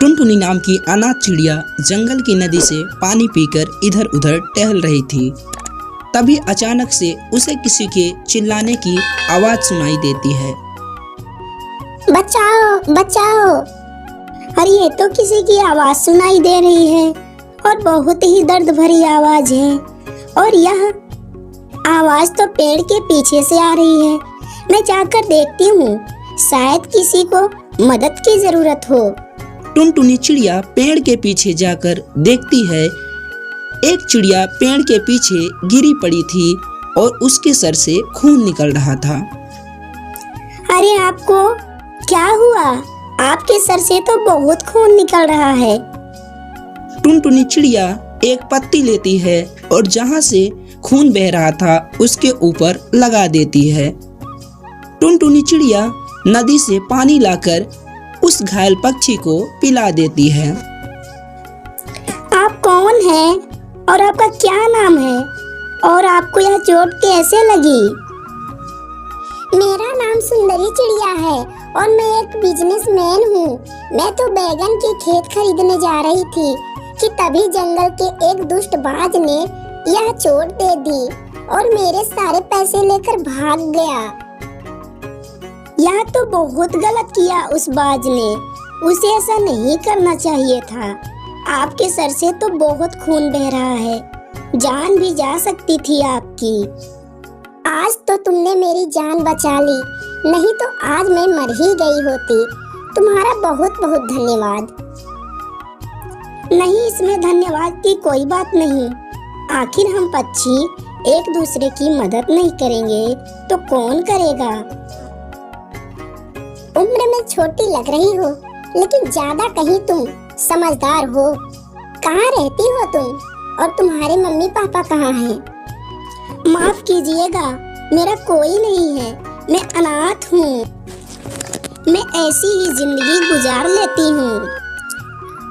टुनटुनी नाम की अनाथ चिड़िया जंगल की नदी से पानी पीकर इधर उधर टहल रही थी। तभी अचानक से उसे किसी के चिल्लाने की आवाज सुनाई देती है। बचाओ बचाओ। अरे ये तो किसी की आवाज सुनाई दे रही है और बहुत ही दर्द भरी आवाज है, और यह आवाज तो पेड़ के पीछे से आ रही है। मैं जाकर देखती हूँ, शायद किसी को मदद की जरूरत हो। टुनटुनी चिड़िया पेड़ के पीछे जाकर देखती है। एक चिड़िया पेड़ के पीछे गिरी पड़ी थी और उसके सर से खून निकल रहा था। अरे आपको क्या हुआ? आपके सर से तो बहुत खून निकल रहा है। टुनटुनी चिड़िया एक पत्ती लेती है और जहाँ से खून बह रहा था उसके ऊपर लगा देती है। टुनटुनी चिड़िया नदी से पानी लाकर उस घायल पक्षी को पिला देती है। आप कौन हैं और आपका क्या नाम है और आपको यह चोट कैसे लगी? मेरा नाम सुंदरी चिड़िया है और मैं एक बिजनेसमैन हूँ। मैं तो बैगन के खेत खरीदने जा रही थी कि तभी जंगल के एक दुष्ट बाज ने यह चोट दे दी और मेरे सारे पैसे लेकर भाग गया। यह तो बहुत गलत किया उस बाज ने। उसे ऐसा नहीं करना चाहिए था। आपके सर से तो बहुत खून बह रहा है, जान भी जा सकती थी आपकी। आज तो तुमने मेरी जान बचा ली, नहीं तो आज मैं मर ही गई होती। तुम्हारा बहुत बहुत धन्यवाद। नहीं, इसमें धन्यवाद की कोई बात नहीं। आखिर हम पक्षी एक दूसरे की मदद नहीं करेंगे तो कौन करेगा? उम्र में छोटी लग रही हो, लेकिन ज्यादा कहीं तुम समझदार हो। कहाँ रहती हो तुम और तुम्हारे मम्मी पापा कहाँ हैं? माफ कीजिएगा, मेरा कोई नहीं है, मैं अनाथ हूँ। मैं ऐसी ही जिंदगी गुजार लेती हूँ।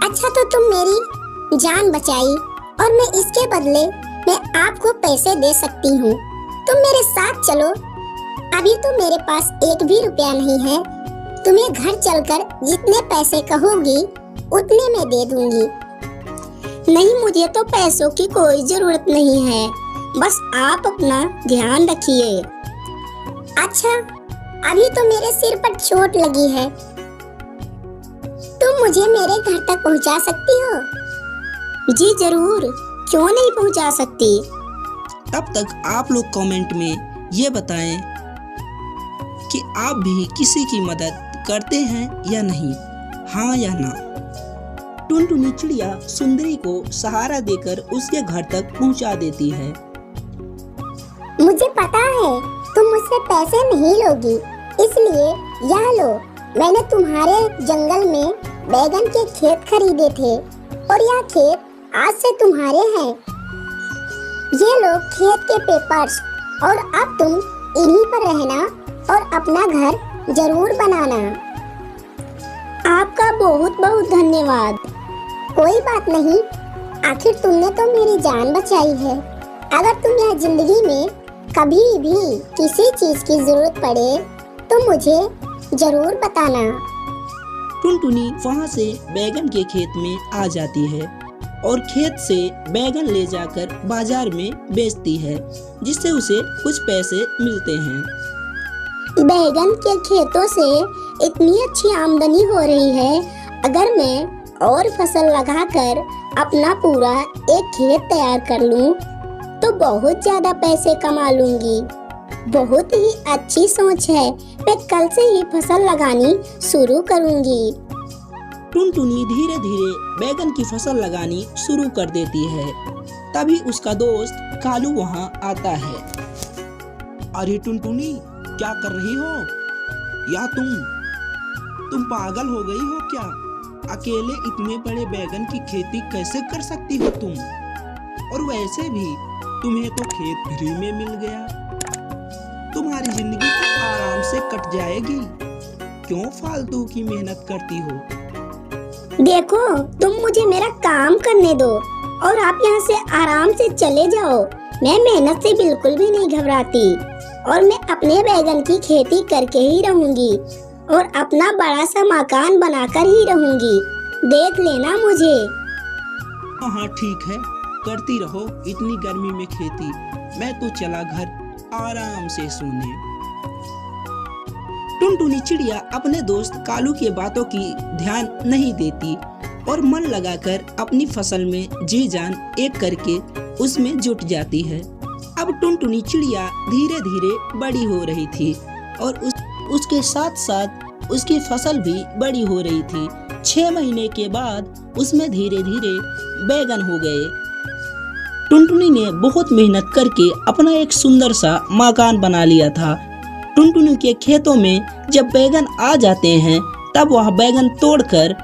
अच्छा, तो तुम मेरी जान बचाई और मैं इसके बदले मैं आपको पैसे दे सकती हूँ। तुम मेरे साथ चलो। अभी तो मेरे पास एक भी रुपया नहीं है। तुम्हें घर चलकर जितने पैसे कहोगी उतने मैं दे दूंगी। नहीं, मुझे तो पैसों की कोई जरूरत नहीं है, बस आप अपना ध्यान रखिए। अच्छा, अभी तो मेरे सिर पर चोट लगी है। तुम मुझे मेरे घर तक पहुंचा सकती हो? जी जरूर, क्यों नहीं पहुंचा सकती। तब तक आप लोग कमेंट में ये बताएं कि आप भी किसी की मदद करते हैं या नहीं, हाँ या ना। टुनटुनी चिड़िया सुंदरी को सहारा देकर उसके घर तक पहुंचा देती है। मुझे पता है तुम मुझसे पैसे नहीं लोगी, इसलिए यह लो। मैंने तुम्हारे जंगल में बैगन के खेत खरीदे थे और यह खेत आज से तुम्हारे हैं। ये लो खेत के पेपर्स, और अब तुम इन्हीं पर रहना और अपना घर जरूर बनाना। आपका बहुत बहुत धन्यवाद। कोई बात नहीं, आखिर तुमने तो मेरी जान बचाई है। अगर तुम्हें जिंदगी में कभी भी किसी चीज की जरूरत पड़े तो मुझे जरूर बताना। टुनटुनी वहाँ से बैगन के खेत में आ जाती है और खेत से बैगन ले जाकर बाजार में बेचती है, जिससे उसे कुछ पैसे मिलते हैं। बैगन के खेतों से इतनी अच्छी आमदनी हो रही है, अगर मैं और फसल लगाकर अपना पूरा एक खेत तैयार कर लूं तो बहुत ज्यादा पैसे कमा लूंगी। बहुत ही अच्छी सोच है, मैं कल से ही फसल लगानी शुरू करूंगी। टुनटुनी धीरे धीरे बैगन की फसल लगानी शुरू कर देती है। तभी उसका दोस्त कालू वहाँ आता है। अरे टुनटुनी, क्या कर रही हो? या तुम पागल हो गई हो क्या? अकेले इतने बड़े बैगन की खेती कैसे कर सकती हो तुम? और वैसे भी तुम्हें तो खेत फ्री में मिल गया। तुम्हारी जिंदगी तो आराम से कट जाएगी। क्यों फालतू की मेहनत करती हो? देखो, तुम मुझे मेरा काम करने दो और आप यहाँ से आराम से चले जाओ। मैं मेहनत से बिल्कुल भी नहीं घबराती और मैं अपने बैगन की खेती करके ही रहूंगी और अपना बड़ा सा मकान बनाकर ही रहूंगी। देख लेना मुझे। हाँ हाँ ठीक है, करती रहो इतनी गर्मी में खेती। मैं तो चला घर आराम से सोने। टुनटुनी चिड़िया अपने दोस्त कालू की बातों की ध्यान नहीं देती और मन लगाकर अपनी फसल में जी जान एक करके उसमें जुट जाती है। अब टुनटुनी चिड़िया धीरे धीरे बड़ी हो रही थी और उसके साथ साथ उसकी फसल भी बड़ी हो रही थी। 6 महीने के बाद उसमें धीरे धीरे बैगन हो गए। टुनटुनी ने बहुत मेहनत करके अपना एक सुंदर सा मकान बना लिया था। टुनटुनी के खेतों में जब बैगन आ जाते हैं तब वह बैगन तोड़कर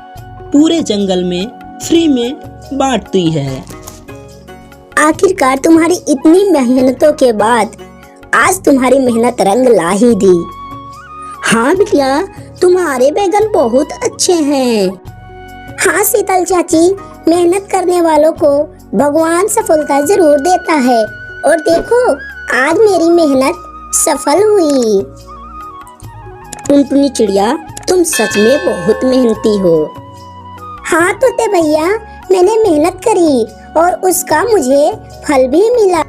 पूरे जंगल में फ्री में बांटती है। आखिरकार तुम्हारी इतनी मेहनतों के बाद आज तुम्हारी मेहनत रंग ला ही दी। हाँ बिटिया, तुम्हारे बैगन बहुत अच्छे हैं। हाँ शीतल चाची, मेहनत करने वालों को भगवान सफलता जरूर देता है। और देखो, आज मेरी मेहनत सफल हुई। टुनटुनी चिड़िया, तुम सच में बहुत मेहनती हो। हाँ तोते भैया, मैंने मेहनत करी और उसका मुझे फल भी मिला।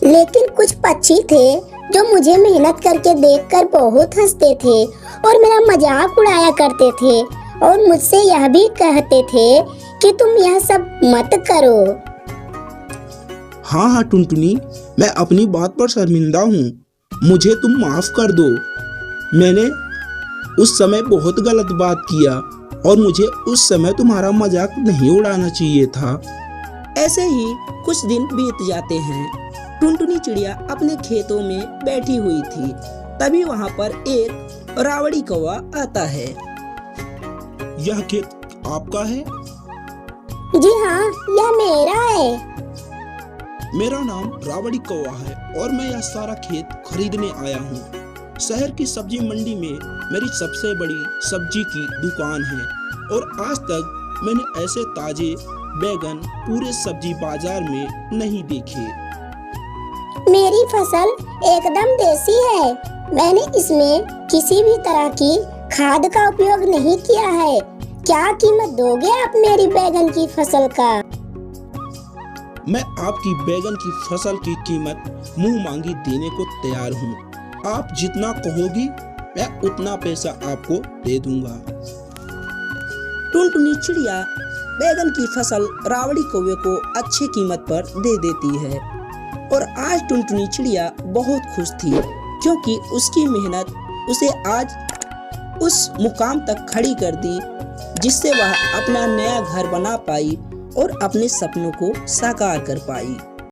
लेकिन कुछ पक्षी थे जो मुझे मेहनत करके देखकर बहुत हंसते थे और मेरा मजाक उड़ाया करते थे और मुझसे यह भी कहते थे कि तुम यह सब मत करो। हाँ हाँ टुनटुनी, मैं अपनी बात पर शर्मिंदा हूँ। मुझे तुम माफ कर दो। मैंने उस समय बहुत गलत बात किया और मुझे उस समय तुम्हारा मजाक नहीं उड़ाना चाहिए था। ऐसे ही कुछ दिन बीत जाते हैं। टुनटुनी चिड़िया अपने खेतों में बैठी हुई थी। तभी वहाँ पर एक रावड़ी कौवा आता है। यह खेत आपका है? जी हाँ, यह मेरा है। मेरा नाम रावड़ी कौवा है और मैं यह सारा खेत खरीदने आया हूँ। शहर की सब्जी मंडी में मेरी सबसे बड़ी सब्जी की दुकान है और आज तक मैंने ऐसे ताजे बैगन पूरे सब्जी बाजार में नहीं देखे। मेरी फसल एकदम देसी है। मैंने इसमें किसी भी तरह की खाद का उपयोग नहीं किया है। क्या कीमत दोगे आप मेरी बैगन की फसल का? मैं आपकी बैगन की फसल की कीमत मुंह मांगी देने को तैयार हूँ। आप जितना कहोगी मैं उतना पैसा आपको दे दूंगा। टुनटुनी चिड़िया बैगन की फसल रावड़ी कौवे को अच्छी कीमत पर दे देती है और आज टुनटुनी चिड़िया बहुत खुश थी क्योंकि उसकी मेहनत उसे आज उस मुकाम तक खड़ी कर दी जिससे वह अपना नया घर बना पाई और अपने सपनों को साकार कर पाई।